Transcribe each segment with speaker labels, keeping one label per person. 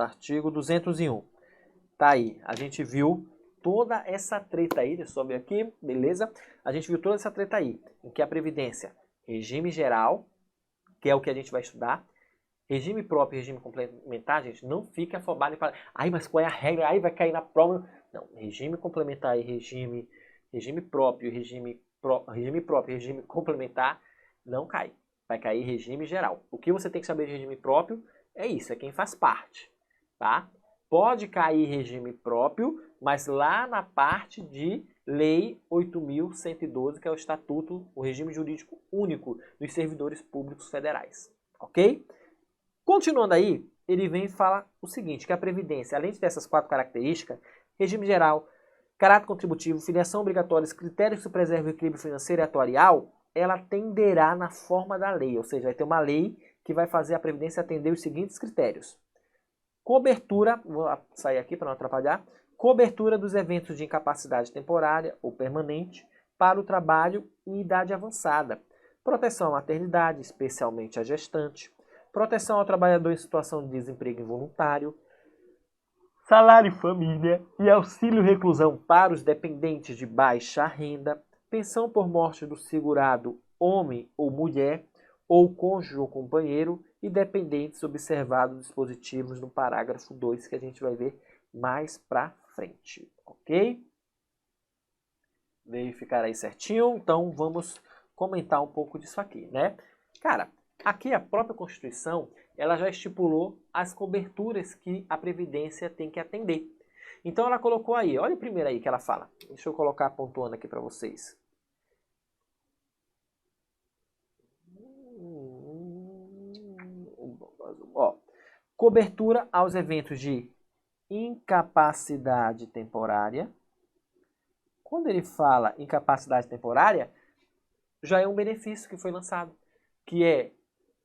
Speaker 1: artigo 201. Tá aí, a gente viu toda essa treta aí, deixa eu subir aqui, beleza? A gente viu toda essa treta aí, em que a Previdência, regime geral, que é o que a gente vai estudar, regime próprio e regime complementar, gente, não fique afobado e fala, ai, mas qual é a regra? Ai, vai cair na prova. Não, regime complementar e regime próprio, regime próprio e regime complementar não cai. Vai cair regime geral. O que você tem que saber de regime próprio é isso, é quem faz parte, tá? Pode cair regime próprio, mas lá na parte de Lei 8.112, que é o Estatuto, o regime jurídico único dos servidores públicos federais, ok? Continuando aí, ele vem e fala o seguinte, que a Previdência, além de ter essas 4 características, regime geral, caráter contributivo, filiação obrigatória, critérios que preservam o equilíbrio financeiro e atuarial, ela tenderá na forma da lei, ou seja, vai ter uma lei que vai fazer a Previdência atender os seguintes critérios. Cobertura, vou sair aqui para não atrapalhar, cobertura dos eventos de incapacidade temporária ou permanente para o trabalho em idade avançada, proteção à maternidade, especialmente à gestante, proteção ao trabalhador em situação de desemprego involuntário, salário família e auxílio reclusão para os dependentes de baixa renda, pensão por morte do segurado homem ou mulher, ou cônjuge ou companheiro, e dependentes observados os dispositivos no parágrafo 2, que a gente vai ver mais pra frente, ok? Verificar aí certinho, então vamos comentar um pouco disso aqui, né? Cara, aqui a própria Constituição, ela já estipulou as coberturas que a Previdência tem que atender. Então ela colocou aí, olha o primeiro aí que ela fala. Deixa eu colocar pontuando aqui para vocês. Ó, cobertura aos eventos de incapacidade temporária. Quando ele fala incapacidade temporária, já é um benefício que foi lançado, que é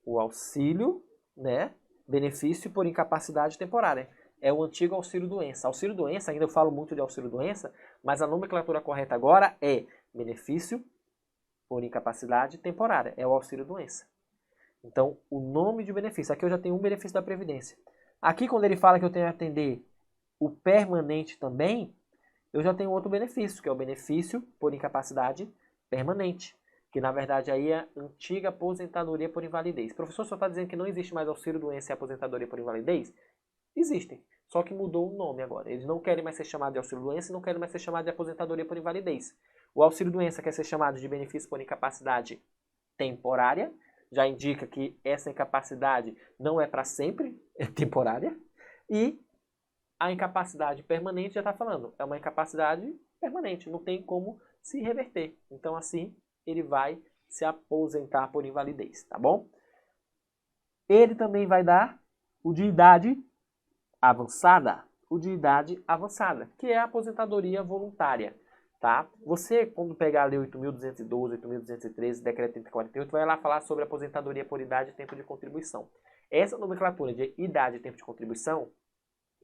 Speaker 1: o auxílio, né? Benefício por incapacidade temporária. É o antigo auxílio-doença. Auxílio-doença, ainda eu falo muito de auxílio-doença, mas a nomenclatura correta agora é benefício por incapacidade temporária. É o auxílio-doença. Então, o nome de benefício. Aqui eu já tenho um benefício da Previdência. Aqui, quando ele fala que eu tenho que atender o permanente também, eu já tenho outro benefício, que é o benefício por incapacidade permanente, que na verdade aí é a antiga aposentadoria por invalidez. Professor, só está dizendo que não existe mais auxílio-doença e aposentadoria por invalidez? Existem, só que mudou o nome agora. Eles não querem mais ser chamados de auxílio-doença e não querem mais ser chamados de aposentadoria por invalidez. O auxílio-doença quer ser chamado de benefício por incapacidade temporária, já indica que essa incapacidade não é para sempre, é temporária. E a incapacidade permanente já está falando, é uma incapacidade permanente, não tem como se reverter. Então assim, ele vai se aposentar por invalidez, tá bom? Ele também vai dar o de idade avançada, que é a aposentadoria voluntária. Tá? Você, quando pegar a Lei 8.212, 8.213, Decreto 3048, vai lá falar sobre aposentadoria por idade e tempo de contribuição. Essa nomenclatura de idade e tempo de contribuição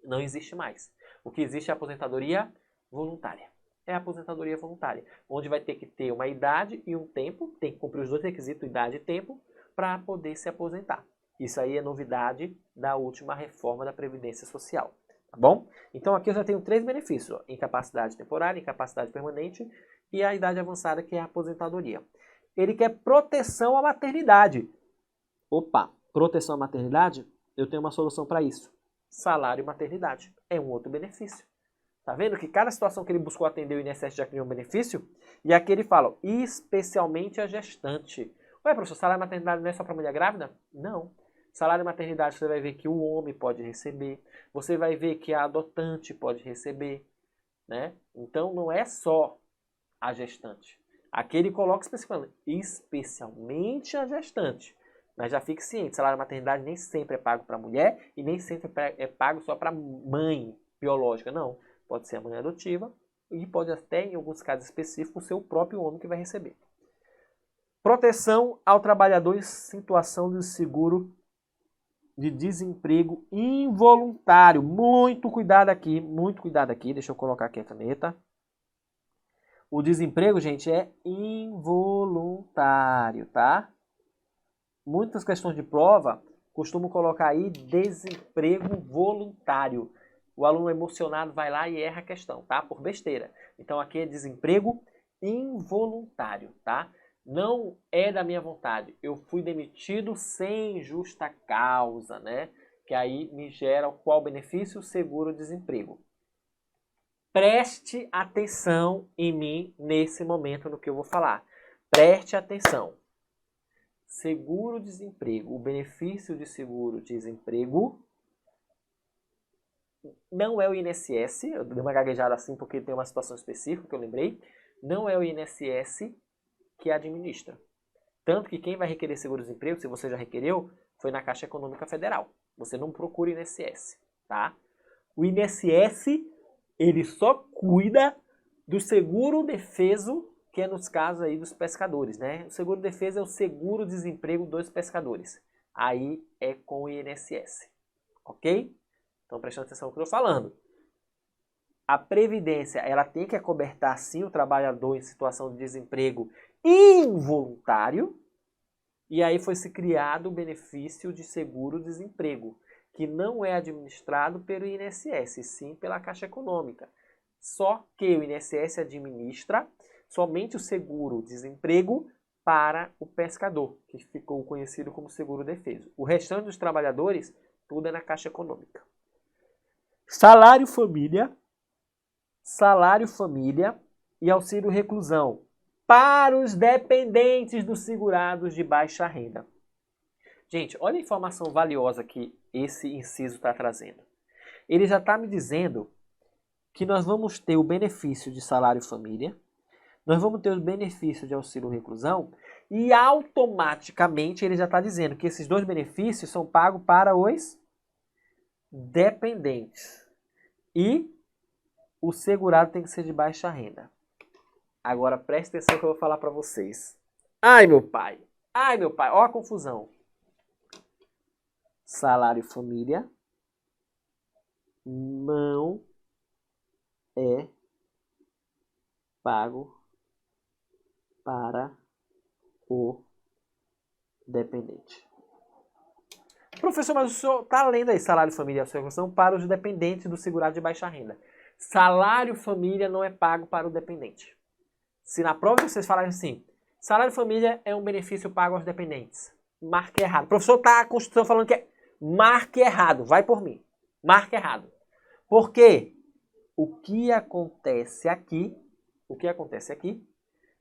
Speaker 1: não existe mais. O que existe é a aposentadoria voluntária. É a aposentadoria voluntária, onde vai ter que ter uma idade e um tempo, tem que cumprir os dois requisitos, idade e tempo, para poder se aposentar. Isso aí é novidade da última reforma da Previdência Social. Tá bom? Então aqui eu já tenho 3 benefícios, ó, incapacidade temporária, incapacidade permanente e a idade avançada, que é a aposentadoria. Ele quer proteção à maternidade. Opa, proteção à maternidade? Eu tenho uma solução para isso. Salário e maternidade. É um outro benefício. Tá vendo que cada situação que ele buscou atender o INSS já criou um benefício? E aqui ele fala, especialmente a gestante. Ué, professor, salário e maternidade não é só para mulher grávida? Não. Salário e maternidade você vai ver que o homem pode receber, você vai ver que a adotante pode receber, né? Então não é só a gestante. Aqui ele coloca especialmente a gestante. Mas já fique ciente, salário e maternidade nem sempre é pago para a mulher e nem sempre é pago só para a mãe biológica, não. Pode ser a mãe adotiva e pode até, em alguns casos específicos, ser o próprio homem que vai receber. Proteção ao trabalhador em situação de seguro de desemprego involuntário. Muito cuidado aqui, Deixa eu colocar aqui a caneta. O desemprego, gente, é involuntário, tá? Muitas questões de prova, costumo colocar aí desemprego voluntário. O aluno emocionado vai lá e erra a questão, tá? Por besteira. Então aqui é desemprego involuntário, tá? Não é da minha vontade. Eu fui demitido sem justa causa, né? Que aí me gera qual benefício? Seguro-desemprego. Preste atenção em mim nesse momento no que eu vou falar. Preste atenção. Seguro-desemprego. O benefício de seguro-desemprego não é o INSS. Eu dei uma gaguejada assim porque tem uma situação específica que eu lembrei. Não é o INSS que administra. Tanto que quem vai requerer seguro-desemprego, se você já requereu, foi na Caixa Econômica Federal. Você não procura o INSS, tá? O INSS, ele só cuida do seguro-defeso, que é nos casos aí dos pescadores, né? O seguro-defeso é o seguro-desemprego dos pescadores. Aí é com o INSS, ok? Então prestando atenção no que eu estou falando. A Previdência, ela tem que acobertar sim o trabalhador em situação de desemprego involuntário. E aí foi se criado o benefício de seguro-desemprego, que não é administrado pelo INSS, sim pela Caixa Econômica. Só que o INSS administra somente o seguro-desemprego para o pescador, que ficou conhecido como seguro-defeso. O restante dos trabalhadores, tudo é na Caixa Econômica. Salário-família e auxílio-reclusão para os dependentes dos segurados de baixa renda. Gente, olha a informação valiosa que esse inciso está trazendo. Ele já está me dizendo que nós vamos ter o benefício de salário-família, nós vamos ter o benefício de auxílio-reclusão e automaticamente ele já está dizendo que esses dois benefícios são pagos para os dependentes. E o segurado tem que ser de baixa renda. Agora presta atenção que eu vou falar para vocês. Ai, meu pai, ó a confusão. Salário-família não é pago para o dependente. Professor, mas o senhor está lendo aí salário-família e auxílio-reclusão para os dependentes do segurado de baixa renda. Salário-família não é pago para o dependente. Se na prova vocês falarem assim, salário-família é um benefício pago aos dependentes, marque errado. O professor está a Constituição falando que é marque errado, vai por mim. Marque errado. Por quê? O que acontece aqui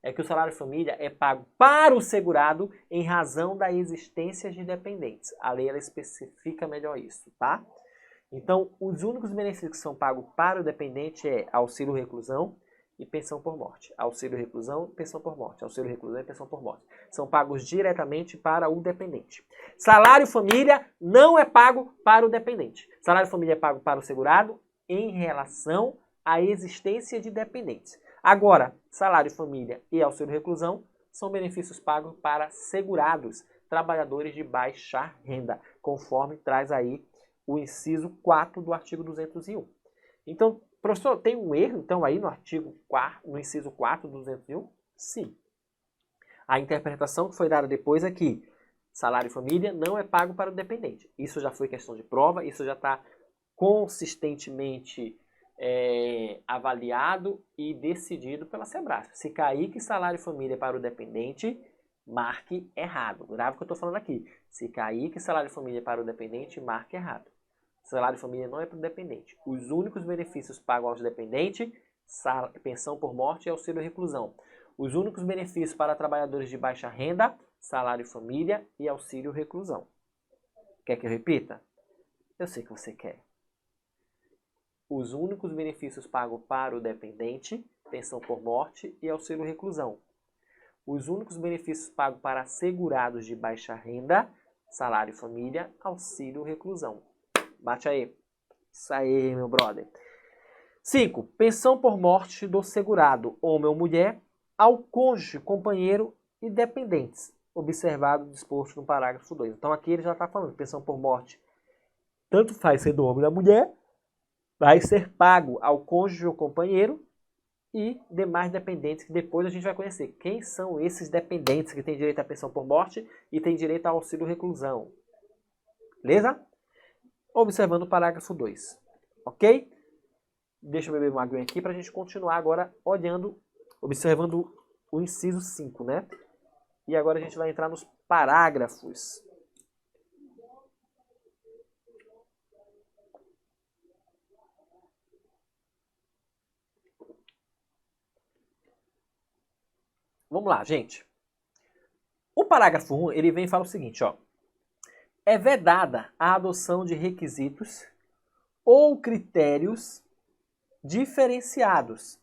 Speaker 1: é que o salário-família é pago para o segurado em razão da existência de dependentes. A lei ela especifica melhor isso, tá? Então, os únicos benefícios que são pagos para o dependente é auxílio-reclusão e pensão por morte. Auxílio-reclusão, pensão por morte. Auxílio-reclusão e pensão por morte. São pagos diretamente para o dependente. Salário-família não é pago para o dependente. Salário-família é pago para o segurado em relação à existência de dependentes. Agora, salário-família e auxílio-reclusão são benefícios pagos para segurados, trabalhadores de baixa renda, conforme traz aí o inciso 4 do artigo 201. Então, professor, tem um erro então aí no artigo 4, no inciso 4 do 201? Sim. A interpretação que foi dada depois é que salário-família não é pago para o dependente. Isso já foi questão de prova, isso já está consistentemente avaliado e decidido pela Sebrasp. Se cair que salário-família é para o dependente, marque errado. Grave o que eu estou falando aqui. Se cair que salário-família é para o dependente, marque errado. Salário-família não é para o dependente. Os únicos benefícios pagos aos dependentes, pensão por morte e auxílio-reclusão. Os únicos benefícios para trabalhadores de baixa renda, salário-família e auxílio-reclusão. Quer que eu repita? Eu sei que você quer. Os únicos benefícios pagos para o dependente, pensão por morte e auxílio-reclusão. Os únicos benefícios pagos para segurados de baixa renda, salário-família, auxílio-reclusão. Bate aí. Isso aí, meu brother. 5. Pensão por morte do segurado, homem ou mulher, ao cônjuge, companheiro e dependentes, observado o disposto no parágrafo 2. Então aqui ele já está falando, pensão por morte, tanto faz sendo homem ou mulher, vai ser pago ao cônjuge ou companheiro e demais dependentes, que depois a gente vai conhecer. Quem são esses dependentes que têm direito à pensão por morte e têm direito ao auxílio-reclusão? Beleza? Observando o parágrafo 2. Ok? Deixa eu beber uma aguinha aqui para a gente continuar agora olhando, observando o inciso 5, né? E agora a gente vai entrar nos parágrafos. Vamos lá, gente. O parágrafo 1, ele vem e fala o seguinte, ó. É vedada a adoção de requisitos ou critérios diferenciados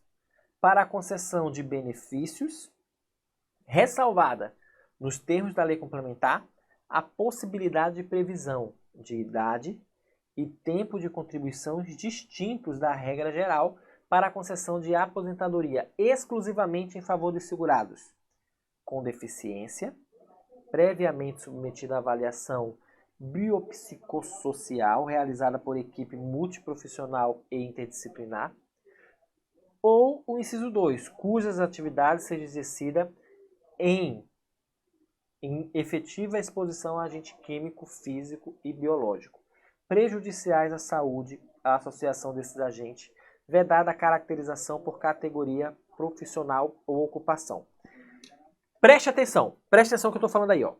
Speaker 1: para a concessão de benefícios, ressalvada, nos termos da lei complementar, a possibilidade de previsão de idade e tempo de contribuições distintos da regra geral para a concessão de aposentadoria exclusivamente em favor dos segurados com deficiência, previamente submetido à avaliação biopsicossocial realizada por equipe multiprofissional e interdisciplinar, ou o inciso 2, cujas atividades seja exercida em efetiva exposição a agente químico, físico e biológico, prejudiciais à saúde, à associação desses agentes, vedada a caracterização por categoria profissional ou ocupação. Preste atenção que eu estou falando aí, ó.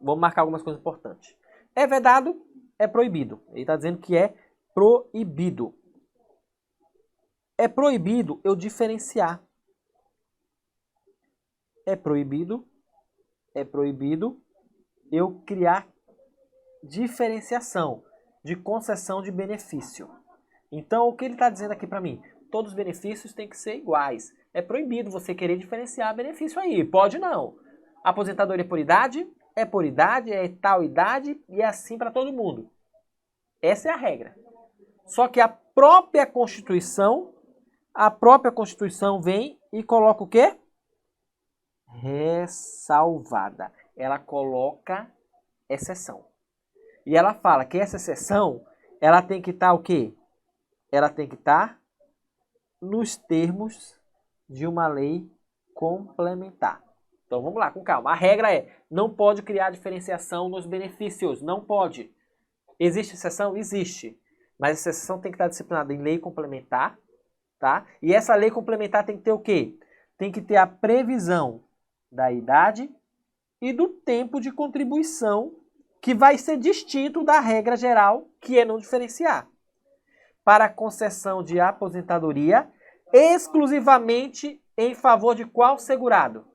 Speaker 1: Vamos marcar algumas coisas importantes. É vedado, é proibido. Ele está dizendo que é proibido. É proibido eu diferenciar. É proibido eu criar diferenciação de concessão de benefício. Então, o que ele está dizendo aqui para mim? Todos os benefícios têm que ser iguais. É proibido você querer diferenciar benefício aí. Pode não. Aposentadoria por idade, é tal idade e é assim para todo mundo. Essa é a regra. Só que a própria Constituição vem e coloca o quê? Ressalvada. Ela coloca exceção. E ela fala que essa exceção, ela tem que estar o quê? Ela tem que estar nos termos de uma lei complementar. Então vamos lá, com calma. A regra é, não pode criar diferenciação nos benefícios. Não pode. Existe exceção? Existe. Mas essa exceção tem que estar disciplinada em lei complementar, tá? E essa lei complementar tem que ter o quê? Tem que ter a previsão da idade e do tempo de contribuição, que vai ser distinto da regra geral, que é não diferenciar. Para a concessão de aposentadoria, exclusivamente em favor de qual segurado?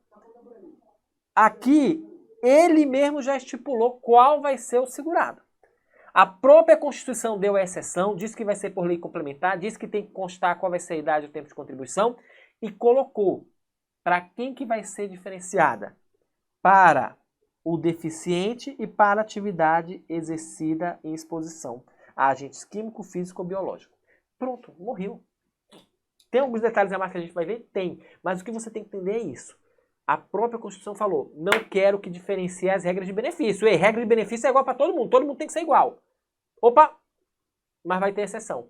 Speaker 1: Aqui, ele mesmo já estipulou qual vai ser o segurado. A própria Constituição deu a exceção, disse que vai ser por lei complementar, disse que tem que constar qual vai ser a idade e o tempo de contribuição, e colocou para quem que vai ser diferenciada? Para o deficiente e para a atividade exercida em exposição a agentes químico, físico ou biológico. Pronto, morreu. Tem alguns detalhes a mais que a gente vai ver? Tem. Mas o que você tem que entender é isso. A própria Constituição falou, não quero que diferencie as regras de benefício. Ei, regra de benefício é igual para todo mundo tem que ser igual. Opa, mas vai ter exceção.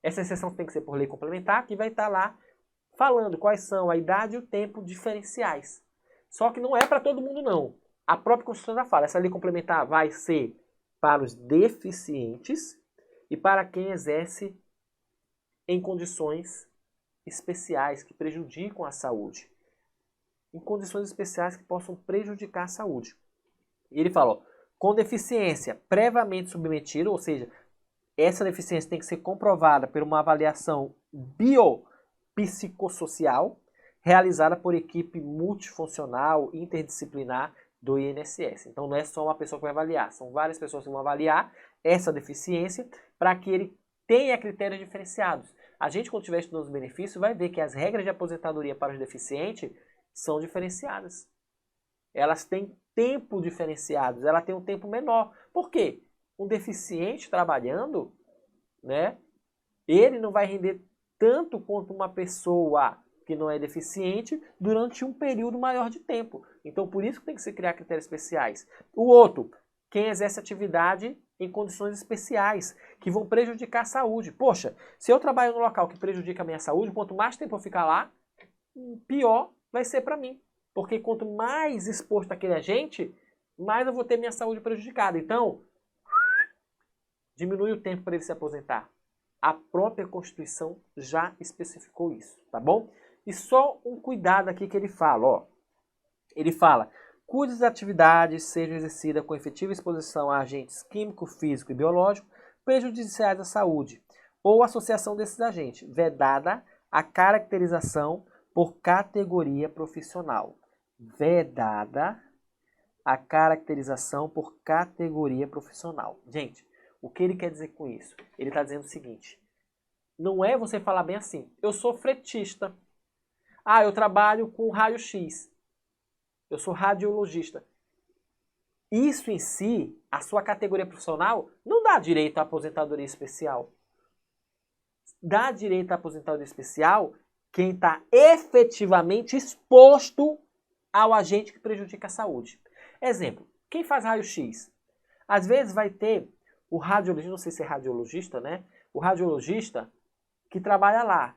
Speaker 1: Essa exceção tem que ser por lei complementar, que vai estar lá falando quais são a idade e o tempo diferenciais. Só que não é para todo mundo não. A própria Constituição já fala, essa lei complementar vai ser para os deficientes e para quem exerce em condições especiais que prejudicam a saúde. Em condições especiais que possam prejudicar a saúde. E ele fala, ó, com deficiência previamente submetida, ou seja, essa deficiência tem que ser comprovada por uma avaliação biopsicossocial realizada por equipe multifuncional, interdisciplinar do INSS. Então não é só uma pessoa que vai avaliar, são várias pessoas que vão avaliar essa deficiência para que ele tenha critérios diferenciados. A gente, quando estiver estudando os benefícios, vai ver que as regras de aposentadoria para os deficientes são diferenciadas. Elas têm tempo diferenciados, ela tem um tempo menor. Por quê? Um deficiente trabalhando, né, ele não vai render tanto quanto uma pessoa que não é deficiente durante um período maior de tempo. Então, por isso que tem que se criar critérios especiais. O outro, quem exerce atividade em condições especiais, que vão prejudicar a saúde. Poxa, se eu trabalho no local que prejudica a minha saúde, quanto mais tempo eu ficar lá, pior vai ser para mim. Porque quanto mais exposto aquele agente, mais eu vou ter minha saúde prejudicada. Então, diminui o tempo para ele se aposentar. A própria Constituição já especificou isso, tá bom? E só um cuidado aqui que ele fala, ó. Ele fala, cujas atividades sejam exercidas com efetiva exposição a agentes químico, físico e biológico prejudiciais à saúde, ou associação desses agentes, vedada a caracterização por categoria profissional. Vedada a caracterização por categoria profissional. Gente, o que ele quer dizer com isso? Ele está dizendo o seguinte, não é você falar bem assim, eu sou fretista, eu trabalho com raio-x, eu sou radiologista. Isso em si, a sua categoria profissional, não dá direito à aposentadoria especial. Dá direito à aposentadoria especial quem está efetivamente exposto ao agente que prejudica a saúde. Exemplo, quem faz raio-x? Às vezes vai ter o radiologista, não sei se é radiologista, né? O radiologista que trabalha lá,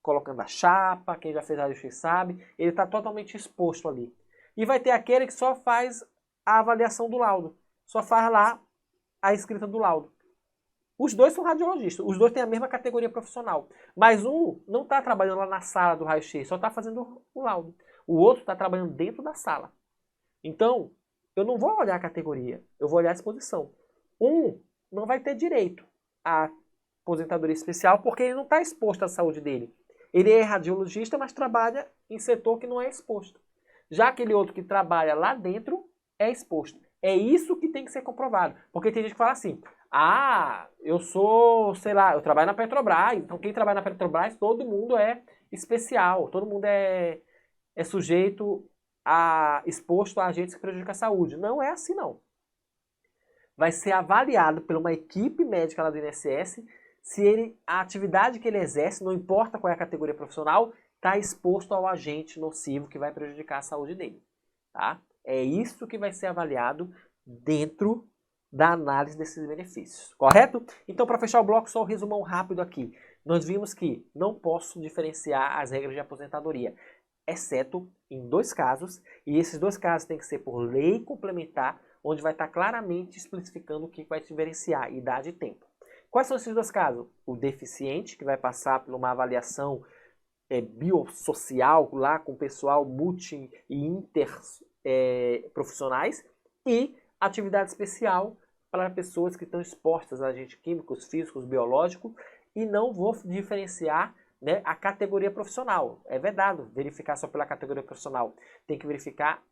Speaker 1: colocando a chapa, quem já fez raio-x sabe, ele está totalmente exposto ali. E vai ter aquele que só faz a avaliação do laudo, só faz lá a escrita do laudo. Os dois são radiologistas, os dois têm a mesma categoria profissional, mas um não está trabalhando lá na sala do raio-x, só está fazendo o laudo. O outro está trabalhando dentro da sala. Então, eu não vou olhar a categoria, eu vou olhar a exposição. Um não vai ter direito à aposentadoria especial porque ele não está exposto à saúde dele. Ele é radiologista, mas trabalha em setor que não é exposto. Já aquele outro que trabalha lá dentro é exposto. É isso que tem que ser comprovado. Porque tem gente que fala assim, eu sou, sei lá, eu trabalho na Petrobras, então quem trabalha na Petrobras, todo mundo é especial, todo mundo é sujeito exposto a agentes que prejudicam a saúde. Não é assim, não. Vai ser avaliado por uma equipe médica lá do INSS se a atividade que ele exerce, não importa qual é a categoria profissional, está exposto ao agente nocivo que vai prejudicar a saúde dele. Tá? É isso que vai ser avaliado dentro da análise desses benefícios. Correto? Então, para fechar o bloco, só um resumão rápido aqui. Nós vimos que não posso diferenciar as regras de aposentadoria, exceto em 2 casos, e esses 2 casos têm que ser por lei complementar, onde vai estar claramente especificando o que vai diferenciar, idade e tempo. Quais são esses 2 casos? O deficiente, que vai passar por uma avaliação biossocial, lá com pessoal multi e interprofissionais, e atividade especial para pessoas que estão expostas a agentes químicos, físicos, biológicos, e não vou diferenciar, né, a categoria profissional. É vedado verificar só pela categoria profissional. Tem que verificar